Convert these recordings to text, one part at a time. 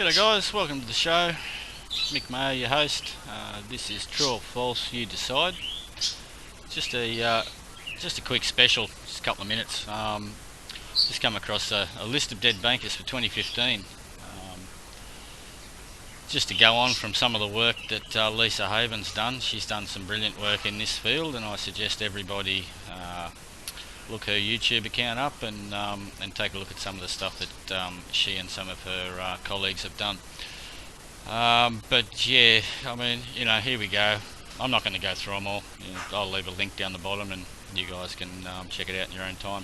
G'day guys, welcome to the show. Mick Mayer, your host. This is True or False, you decide. Just a quick special, just a couple of minutes. Just come across a list of dead bankers for 2015. Just to go on from some of the work that Lisa Haven's done. She's done some brilliant work in this field, and I suggest everybody look her YouTube account up and take a look at some of the stuff that she and some of her colleagues have done. But yeah, I mean, you know, here we go. I'm not going to go through them all. You know, I'll leave a link down the bottom and you guys can check it out in your own time.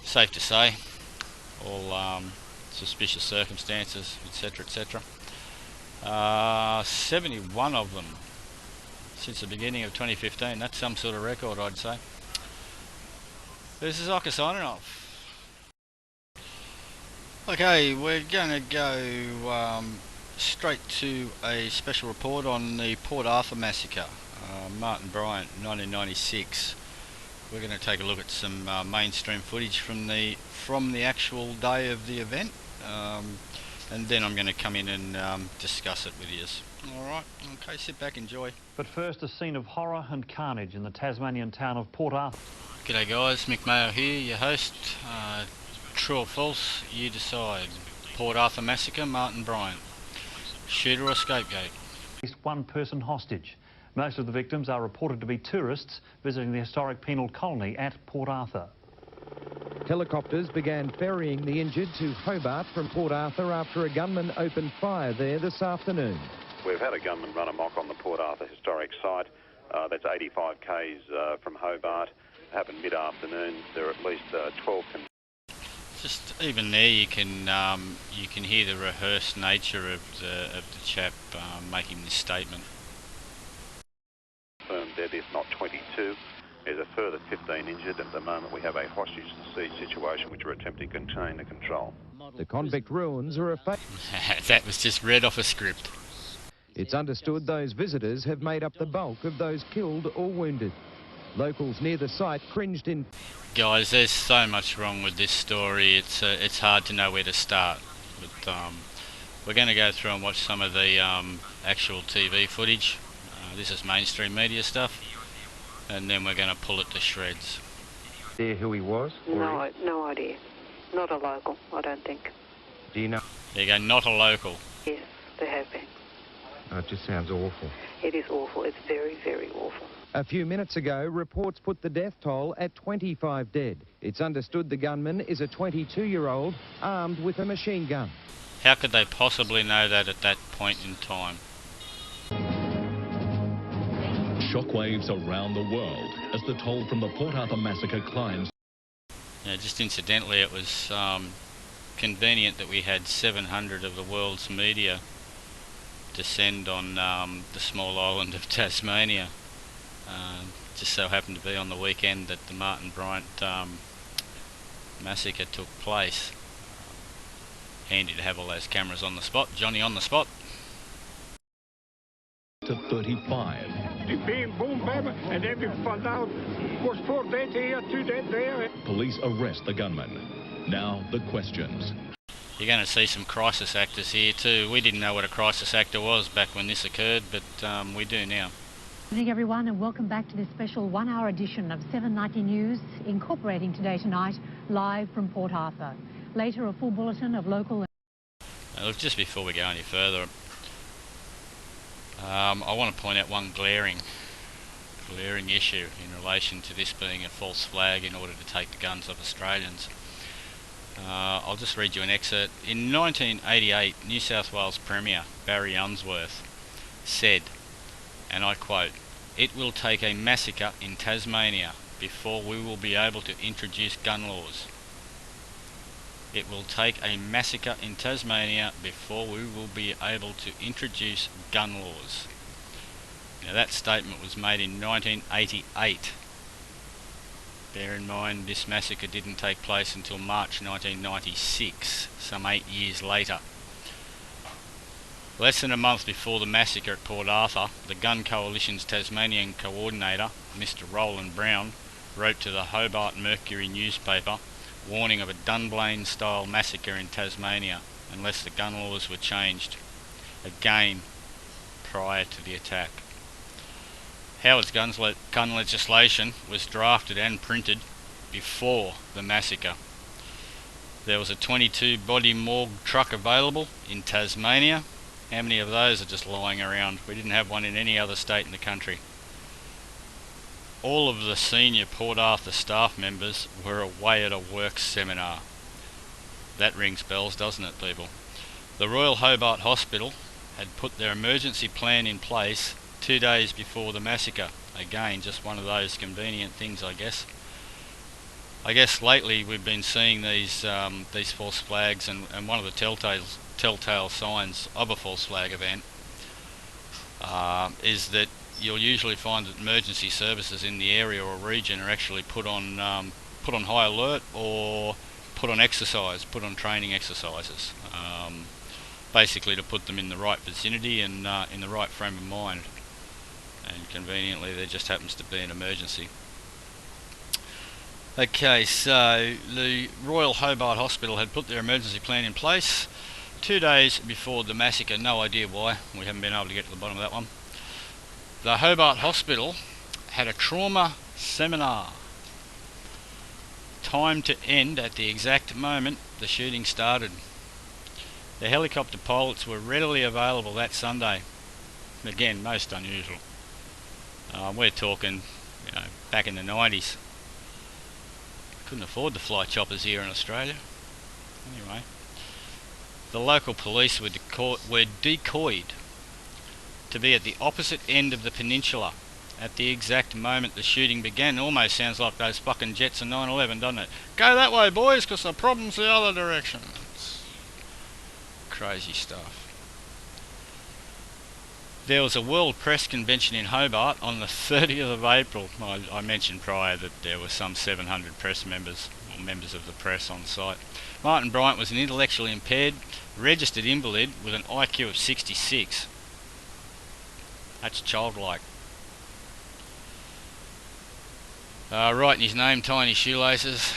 Safe to say, all suspicious circumstances, etc, etc. 71 of them since the beginning of 2015. That's some sort of record, I'd say. This is Ocker signing off. Okay, we're going to go straight to a special report on the Port Arthur Massacre, Martin Bryant, 1996. We're going to take a look at some mainstream footage from the actual day of the event, and then I'm going to come in and discuss it with you. Alright, okay, sit back, enjoy. But first, a scene of horror and carnage in the Tasmanian town of Port Arthur. G'day guys, Mick Mayer here, your host. True or false, you decide. Port Arthur Massacre, Martin Bryant. Shooter or scapegoat? At least one person hostage. Most of the victims are reported to be tourists visiting the historic penal colony at Port Arthur. Helicopters began ferrying the injured to Hobart from Port Arthur after a gunman opened fire there this afternoon. We've had a gunman run amok on the Port Arthur historic site. That's 85 k's from Hobart. It happened mid-afternoon. There are at least 12. Just even there, you can hear the rehearsed nature of the chap making this statement. Confirmed dead, if not 22. There's a further 15 injured. At the moment, we have a hostage-to-siege situation which we're attempting to contain and control. The convict ruins are a fate. That was just read off a script. It's understood those visitors have made up the bulk of those killed or wounded. Locals near the site cringed in. Guys, there's so much wrong with this story. It's hard to know where to start. But we're going to go through and watch some of the actual TV footage. This is mainstream media stuff, and then we're going to pull it to shreds. There, who he was? No idea. Not a local, I don't think. Do you know? There you go. Not a local. Yes, there have been. Oh, it just sounds awful. It is awful. It's very, very awful. A few minutes ago, reports put the death toll at 25 dead. It's understood the gunman is a 22-year-old armed with a machine gun. How could they possibly know that at that point in time? Shockwaves around the world as the toll from the Port Arthur Massacre climbs. Yeah, just incidentally, it was convenient that we had 700 of the world's media descend on the small island of Tasmania. Just so happened to be on the weekend that the Martin Bryant massacre took place. Handy to have all those cameras on the spot. Johnny on the spot. To 35. The big boom, baby, and then we found out was 4 dead here, 2 dead there. Police arrest the gunman. Now the questions. You're going to see some crisis actors here too. We didn't know what a crisis actor was back when this occurred, but we do now. Good evening everyone, and welcome back to this special 1-hour edition of 790 News, incorporating Today Tonight, live from Port Arthur. Later, a full bulletin of local... Now, look, just before we go any further, I want to point out one glaring issue in relation to this being a false flag in order to take the guns of Australians. I'll just read you an excerpt. In 1988, New South Wales Premier Barry Unsworth said, and I quote, "It will take a massacre in Tasmania before we will be able to introduce gun laws. It will take a massacre in Tasmania before we will be able to introduce gun laws." Now that statement was made in 1988. Bear in mind this massacre didn't take place until March 1996, some 8 years later. Less than a month before the massacre at Port Arthur, the Gun Coalition's Tasmanian coordinator, Mr. Roland Brown, wrote to the Hobart Mercury newspaper warning of a Dunblane-style massacre in Tasmania, unless the gun laws were changed again prior to the attack. Howard's gun legislation was drafted and printed before the massacre. There was a 22 body morgue truck available in Tasmania. How many of those are just lying around? We didn't have one in any other state in the country. All of the senior Port Arthur staff members were away at a work seminar. That rings bells, doesn't it, people? The Royal Hobart Hospital had put their emergency plan in place 2 days before the massacre. Again, just one of those convenient things, I guess. I guess lately we've been seeing these false flags, and one of the telltale signs of a false flag event is that you'll usually find that emergency services in the area or region are actually put on high alert or put on training exercises, basically to put them in the right vicinity and in the right frame of mind. And conveniently, there just happens to be an emergency. Okay, so the Royal Hobart Hospital had put their emergency plan in place 2 days before the massacre. No idea why. We haven't been able to get to the bottom of that one. The Hobart Hospital had a trauma seminar, timed to end at the exact moment the shooting started. The helicopter pilots were readily available that Sunday. Again, most unusual. We're talking, back in the 90s. Couldn't afford to fly choppers here in Australia. Anyway, the local police were decoyed to be at the opposite end of the peninsula at the exact moment the shooting began. It almost sounds like those fucking jets in 9/11, doesn't it? Go that way, boys, because the problem's the other direction. It's crazy stuff. There was a World Press Convention in Hobart on the 30th of April. I mentioned prior that there were some 700 press members, or members of the press, on site. Martin Bryant was an intellectually impaired, registered invalid with an IQ of 66. That's childlike. Writing his name, tying his shoelaces,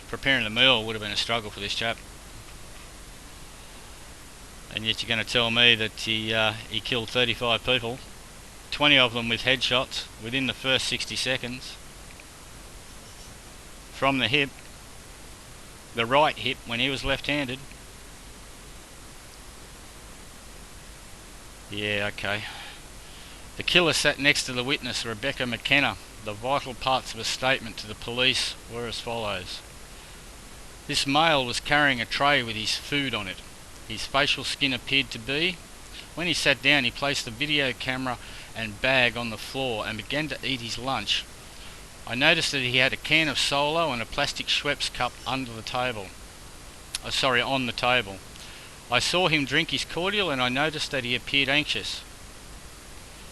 preparing the meal would have been a struggle for this chap. And yet you're going to tell me that he killed 35 people, 20 of them with headshots within the first 60 seconds, from the hip, the right hip, when he was left-handed. Yeah, okay. The killer sat next to the witness, Rebecca McKenna. The vital parts of a statement to the police were as follows. This male was carrying a tray with his food on it. His facial skin appeared to be. When he sat down, he placed the video camera and bag on the floor and began to eat his lunch. I noticed that he had a can of Solo and a plastic Schweppes cup under the table. On the table. I saw him drink his cordial and I noticed that he appeared anxious.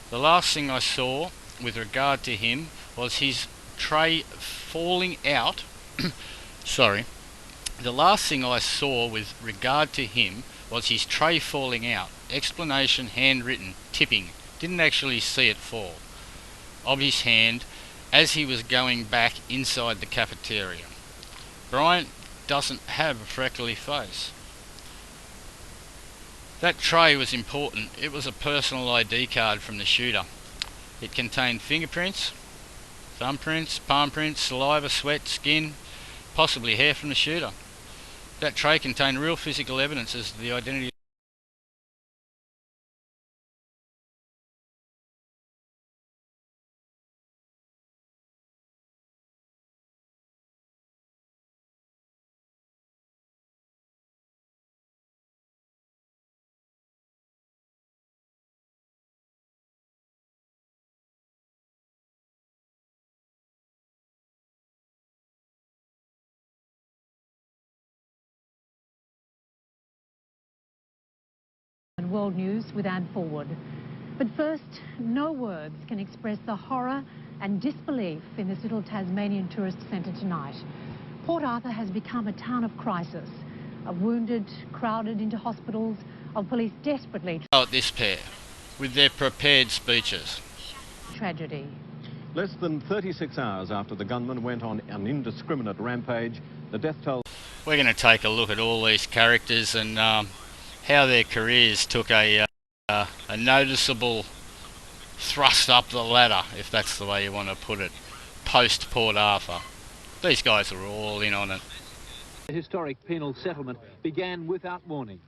The last thing I saw with regard to him was his tray falling out. The last thing I saw with regard to him was his tray falling out. Explanation handwritten, tipping. Didn't actually see it fall. Of his hand as he was going back inside the cafeteria. Bryant doesn't have a freckly face. That tray was important. It was a personal ID card from the shooter. It contained fingerprints, thumbprints, palm prints, saliva, sweat, skin, possibly hair from the shooter. That tray contained real physical evidence as to the identity. World News with Anne Forward. But first, no words can express the horror and disbelief in this little Tasmanian tourist centre tonight. Port Arthur has become a town of crisis, of wounded crowded into hospitals, of police desperately... This pair, with their prepared speeches. Tragedy. Less than 36 hours after the gunman went on an indiscriminate rampage, the death toll... We're going to take a look at all these characters and how their careers took a noticeable thrust up the ladder, if that's the way you want to put it, post Port Arthur. These guys were all in on it. The historic penal settlement began without warning.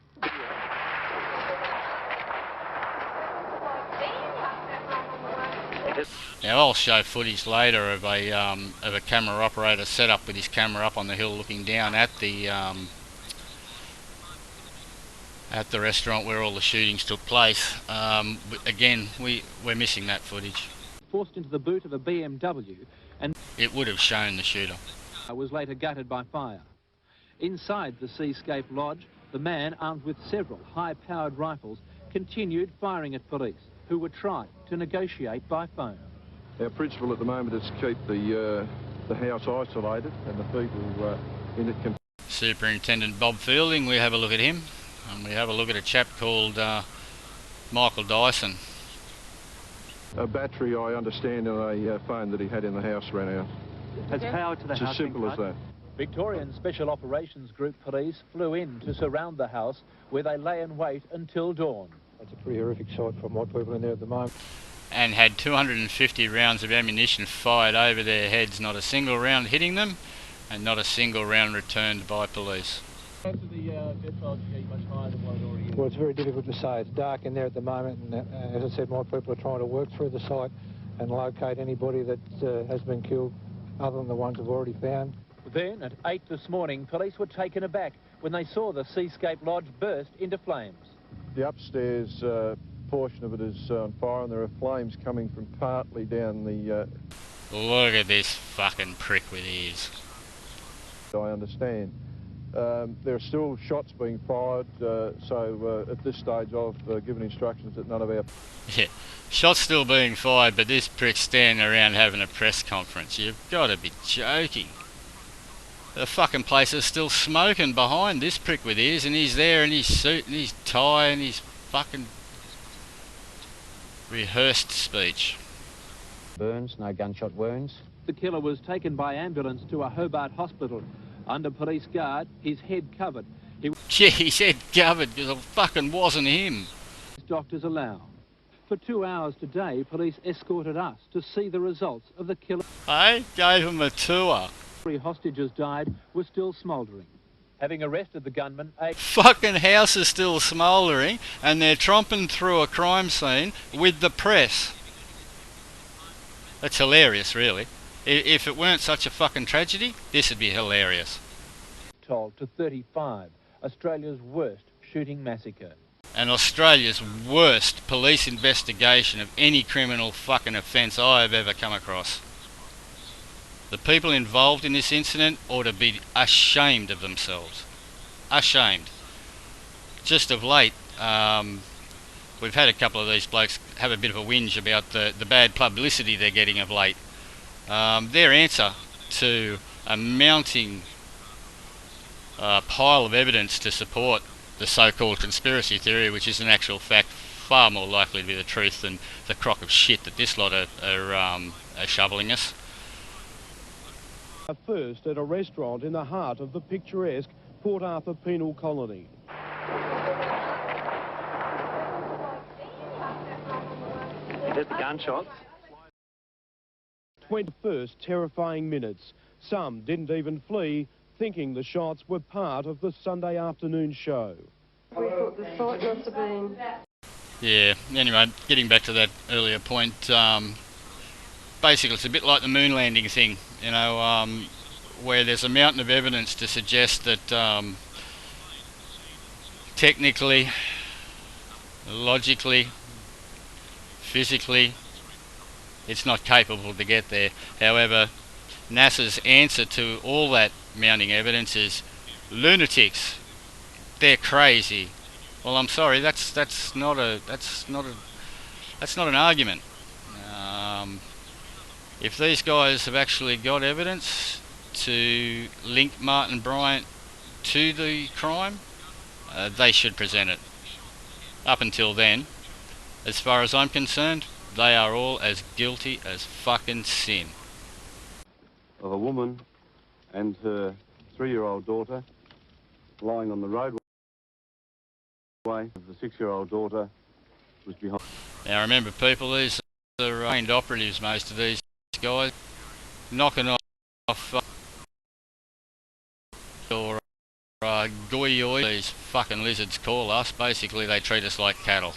Now I'll show footage later of a camera operator set up with his camera up on the hill looking down at the restaurant where all the shootings took place. Again, we're missing that footage. Forced into the boot of a BMW, and it would have shown the shooter. Was later gutted by fire. Inside the Seascape Lodge, the man, armed with several high-powered rifles, continued firing at police, who were trying to negotiate by phone. Our principle at the moment is to keep the house isolated and the people in it can... Superintendent Bob Fielding, we have a look at him, and we have a look at a chap called Michael Dyson. A battery, I understand, and a phone that he had in the house ran out. Has power to the it's house. It's as simple as that. Victorian Special Operations Group police flew in to surround the house, where they lay in wait until dawn. It's a pretty horrific sight from what people in there at the moment. And had 250 rounds of ammunition fired over their heads, not a single round hitting them, and not a single round returned by police. Well, it's very difficult to say. It's dark in there at the moment, and as I said, my people are trying to work through the site and locate anybody that has been killed, other than the ones we've already found. Then, at 8 this morning, police were taken aback when they saw the Seascape Lodge burst into flames. The upstairs portion of it is on fire, and there are flames coming from partly down the... Look at this fucking prick with ears. I understand. There are still shots being fired, so at this stage I've given instructions that none of our... Yeah, shots still being fired, but this prick's standing around having a press conference. You've got to be joking. The fucking place is still smoking behind this prick with ears, and he's there in his suit and his tie and his fucking rehearsed speech. Burns, no gunshot wounds. The killer was taken by ambulance to a Hobart hospital. Under police guard, his head covered. Yeah, his head covered because it fucking wasn't him. Doctors allow. For 2 hours today, police escorted us to see the results of the killer. I gave him a tour. 3 hostages died were still smouldering. Having arrested the gunman, fucking house is still smouldering, and they're tromping through a crime scene with the press. That's hilarious, really. If it weren't such a fucking tragedy, this would be hilarious. Told to 35, Australia's worst shooting massacre. And Australia's worst police investigation of any criminal fucking offence I have ever come across. The people involved in this incident ought to be ashamed of themselves. Ashamed. Just of late, we've had a couple of these blokes have a bit of a whinge about the bad publicity they're getting of late. Their answer to a mounting pile of evidence to support the so-called conspiracy theory, which is in actual fact far more likely to be the truth than the crock of shit that this lot are shoveling us. First at a restaurant in the heart of the picturesque Port Arthur penal colony. You heard the gunshots? 21st terrifying minutes. Some didn't even flee, thinking the shots were part of the Sunday afternoon show. We thought the site must have been... Yeah, anyway, getting back to that earlier point, basically it's a bit like the moon landing thing, you know, where there's a mountain of evidence to suggest that technically, logically, physically, it's not capable to get there. However, NASA's answer to all that mounting evidence is lunatics. They're crazy. Well, I'm sorry, that's not an argument. If these guys have actually got evidence to link Martin Bryant to the crime, they should present it. Up until then, as far as I'm concerned, they are all as guilty as fucking sin. Of a woman and her 3-year-old daughter lying on the roadway away. The 6-year-old daughter was behind. Now remember people, these are trained operatives, most of these guys, knocking off or goy, these fucking lizards call us. Basically they treat us like cattle.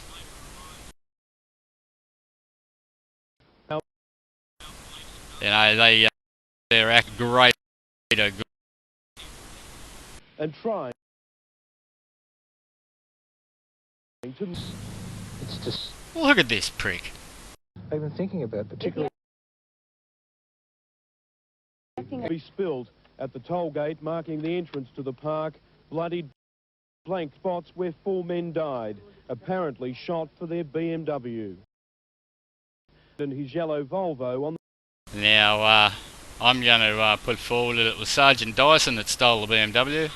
You know, they're act great. And trying to... It's just... Look at this prick. I've been thinking about particularly... be spilled at the toll gate marking the entrance to the park, bloodied blank spots where 4 men died, apparently shot for their BMW. And his yellow Volvo on the... Now, I'm going to put forward that it was Sergeant Dyson that stole the BMW.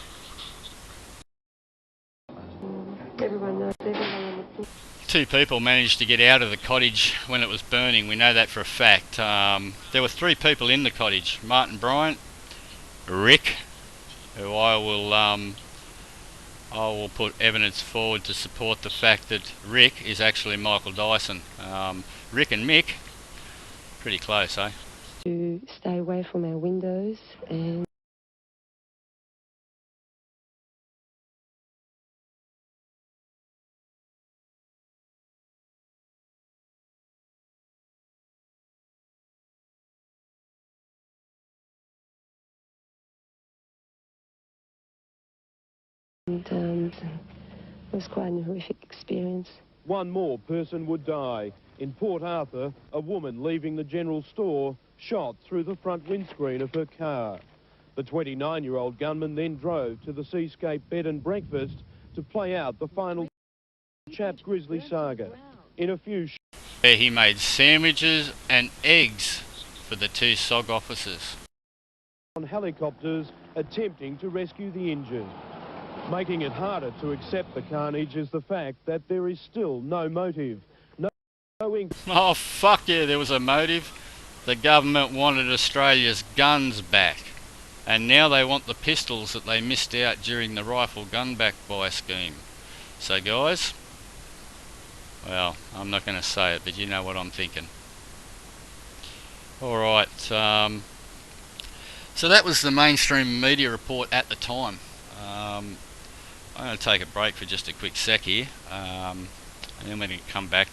Everyone knows, Two people managed to get out of the cottage when it was burning. We know that for a fact. There were 3 people in the cottage. Martin Bryant, Rick, who I will put evidence forward to support the fact that Rick is actually Michael Dyson. Rick and Mick, pretty close, eh? to stay away from our windows and it was quite a horrific experience. One more person would die. In Port Arthur, a woman leaving the general store shot through the front windscreen of her car. The 29-year-old gunman then drove to the Seascape bed and breakfast to play out the final chap's grisly saga. In a few... He made sandwiches and eggs for the 2 SOG officers. On helicopters attempting to rescue the injured. Making it harder to accept the carnage is the fact that there is still no motive. Oh fuck yeah, there was a motive. The government wanted Australia's guns back, and now they want the pistols that they missed out during the rifle gun back buy scheme. So guys, well, I'm not going to say it, but you know what I'm thinking. Alright, so that was the mainstream media report at the time. I'm going to take a break for just a quick sec here, and then we're going to come back